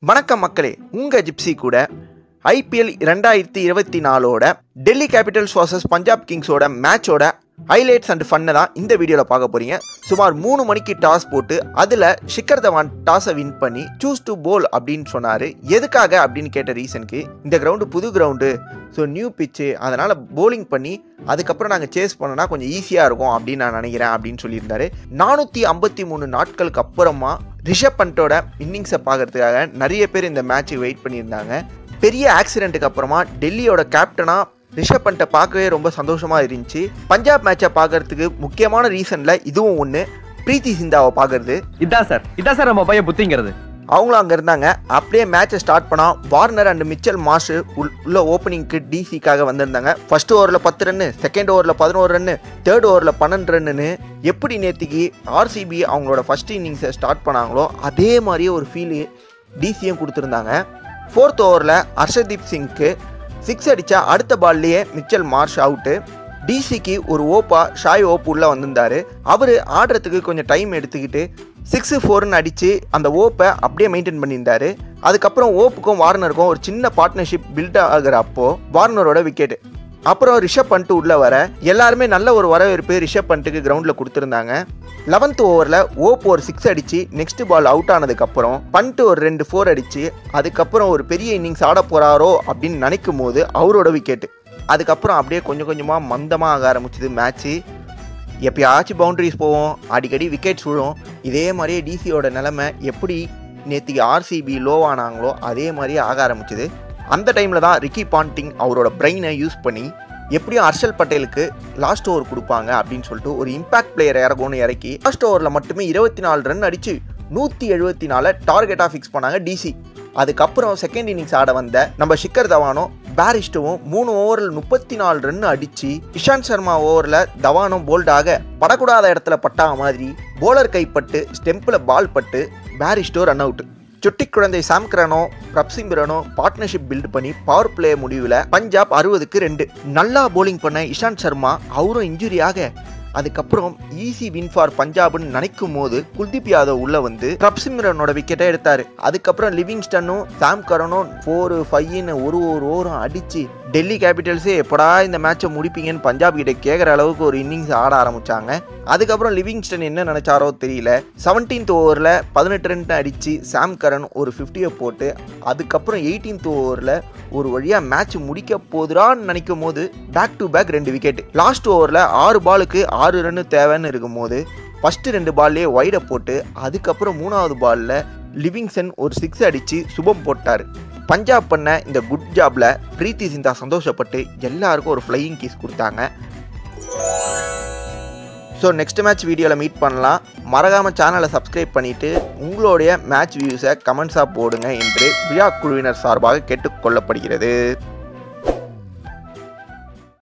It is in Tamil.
வணக்கம் மக்களே, உங்க ஜிப்சி கூட ஐபிஎல் 2024ஓட டெல்லி கேபிட்டல்ஸ் vs பஞ்சாப் கிங்ஸோட மேட்சோட ஹைலைட்ஸ் அண்ட் ஃபன்னை தான் இந்த வீடியோவில் பார்க்க போறீங்க. சுமார் 3 மணிக்கு டாஸ் போட்டு அதில் ஷிக்கர் தவான் டாஸை வின் பண்ணி சூஸ் டு போல் அப்படின்னு சொன்னார். எதுக்காக அப்படின்னு கேட்ட ரீசனுக்கு, இந்த கிரவுண்டு புது கிரவுண்டு, ஸோ நியூ பிச்சு, அதனால் போலிங் பண்ணி அதுக்கப்புறம் நாங்கள் சேஸ் பண்ணோன்னா கொஞ்சம் ஈஸியாக இருக்கும் அப்படின்னு நான் நினைக்கிறேன் அப்படின்னு சொல்லியிருந்தாரு. 453 நாட்களுக்கு அப்புறமா ரிஷப் பண்டோட இன்னிங்ஸை பார்க்கறதுக்காக நிறைய பேர் இந்த மேட்ச்சுக்கு வெயிட் பண்ணியிருந்தாங்க. பெரிய ஆக்சிடென்ட்டுக்கு அப்புறமா டெல்லியோட கேப்டனாக ரிஷப் பண்டை பார்க்கவே ரொம்ப சந்தோஷமாக இருந்துச்சு. பஞ்சாப் மேட்சை பார்க்கறதுக்கு முக்கியமான ரீசனில் இதுவும் ஒன்று. பிரீத்தி சிந்தாவை பார்க்கறது இதான் சார் நம்ம பையன் புத்திங்கிறது. அவங்களும் அங்கே இருந்தாங்க. அப்படியே மேட்சை ஸ்டார்ட் பண்ணால் வார்னர் அண்ட் மிச்சல் மார்ஷ் உள்ள ஓப்பனிங்க்கு டிசிக்காக வந்திருந்தாங்க. ஃபர்ஸ்ட் ஓவரில் 10 ரன்னு, செகண்ட் ஓவரில் 11 ரன்னு, தேர்ட் ஓவரில் 12 ரன்னு. எப்படி நேற்றுக்கு ஆர்சிபி அவங்களோட ஃபர்ஸ்ட் இன்னிங்ஸை ஸ்டார்ட் பண்ணாங்களோ அதே மாதிரியே ஒரு ஃபீலு டிசியும் கொடுத்துருந்தாங்க. ஃபோர்த் ஓவரில் ஹர்ஷதீப் சிங்க்கு 6 அடித்தா அடுத்த பால்லையே மிச்சல் மார்ஷ் அவுட்டு. டிசிக்கு ஒரு ஷாய் ஓப் உள்ளே வந்திருந்தார். அவர் ஆடுறதுக்கு கொஞ்சம் டைம் எடுத்துக்கிட்டு 6-4ன்னு அடித்து அந்த ஓப்பை அப்படியே மெயின்டைன் பண்ணியிருந்தார். அதுக்கப்புறம் ஓப்புக்கும் வார்னருக்கும் ஒரு சின்ன பார்ட்னர்ஷிப் பில்ட் ஆகிறப்போ வார்னரோட விக்கெட்டு. அப்புறம் ரிஷப் பண்ட் உள்ளே வர எல்லாருமே நல்ல ஒரு வரவேற்பு ரிஷப் பண்ட்டுக்கு கிரவுண்டில் கொடுத்துருந்தாங்க. 11th ஓவரில் ஓப் ஒரு 6 அடித்து நெக்ஸ்ட் பால் அவுட் ஆனதுக்கப்புறம் பண்ட் ஒரு 2-4 அடித்து அதுக்கப்புறம் ஒரு பெரிய இன்னிங்ஸ் ஆட போகிறாரோ அப்படின்னு நினைக்கும் போது அவரோட விக்கெட்டு. அதுக்கப்புறம் அப்படியே கொஞ்சம் கொஞ்சமாக மந்தமாக ஆக ஆரம்பிச்சிது மேட்ச்சு. எப்பயாச்சும் பவுண்டரிஸ் போவோம், அடிக்கடி விக்கெட்ஸ் விழும். இதே மாதிரியே டிசியோட நிலைமை எப்படி நேற்றுக்கு ஆர்சிபி லோவானாங்களோ அதே மாதிரியே ஆக ஆரம்பிச்சிது. அந்த டைமில் தான் ரிக்கி பாண்டிங் அவரோட பிரெயினை யூஸ் பண்ணி எப்படியும் ஹர்ஷல் பட்டேலுக்கு லாஸ்ட் ஓவர் கொடுப்பாங்க அப்படின்னு சொல்லிட்டு ஒரு இம்பாக்ட் பிளேயர் இறக்கும்னு இறக்கி லாஸ்ட் ஓவரில் மட்டுமே 24 ரன் அடித்து 174 டார்கெட்டாக ஃபிக்ஸ் பண்ணாங்க டிசி. அதுக்கப்புறம் செகண்ட் இன்னிங்ஸ் ஆட வந்த நம்ம ஷிக்கர் தவானும் பேரிஸ்டோவும் 3 ஓவரில் 34 ரன் அடித்து இஷாந்த் சர்மா ஓவரில் தவானும் போல்டாக படக்கூடாத இடத்துல பட்டா மாதிரி போலர் கைப்பட்டு ஸ்டெம்பில் பால் பட்டு பேரிஸ்டோ ரன் அவுட். சுட்டி குழந்தை சாம் கரனோ பிரப்சிம்பிரனோ பார்ட்னர்ஷிப் பில்ட் பண்ணி பவர் பிளே முடிவில் பஞ்சாப் 60க்கு 2 நல்லா போலிங் பண்ண இஷாந்த் சர்மா அவரும் இன்ஜுரியாக அதுக்கப்புறம் ஈஸி வின் ஃபார் பஞ்சாப்னு நினைக்கும் போது குல்தீப் யாதவ் உள்ள வந்து பிரப்சிம்ரனோட விக்கெட்டை எடுத்தாரு. அதுக்கப்புறம் லிவிங்ஸ்டனும் சாம் கரனும் 4-5ன்னு ஒரு ஓவரும் அடிச்சு டெல்லி கேபிட்டல்ஸே எப்படா இந்த மேட்சை முடிப்பீங்கன்னு பஞ்சாப் கிட்ட கேட்குற அளவுக்கு ஒரு இன்னிங்ஸ் ஆட ஆரம்பிச்சாங்க. அதுக்கப்புறம் லிவிங்ஸ்டன் என்ன நினைச்சாரோ தெரியல, 17th ஓவரில் 18 ரன் அடிச்சு சாம் கரன் ஒரு 50 போட்டு அதுக்கப்புறம் 18th ஓவரில் ஒரு வழியாக மேட்ச் முடிக்க போதுறான்னு நினைக்கும் போது back to back 2 wicket. Last ஓவரில் 6 பாலுக்கு 6 ரன்னு தேவைன்னு இருக்கும் போது ஃபஸ்ட்டு 2 பால்லேயே வைடை போட்டு அதுக்கப்புறம் 3வது பாலில் லிவிங்ஸ்டன் ஒரு 6 அடித்து சுபம் போட்டார். பஞ்சாப் பண்ண இந்த குட் ஜாப்ல பிரீத்தி சிந்தா சந்தோஷப்பட்டு எல்லாருக்கும் ஒரு ஃப்ளையிங் கீஸ் கொடுத்தாங்க. ஸோ நெக்ஸ்ட் மேட்ச் வீடியோவில் மீட் பண்ணலாம். மறக்காமல் சேனலை சப்ஸ்கிரைப் பண்ணிவிட்டு உங்களுடைய மேட்ச் வியூஸை கமெண்ட்ஸாக போடுங்க என்று விழா குழுவினர் சார்பாக கேட்டுக்கொள்ளப்படுகிறது.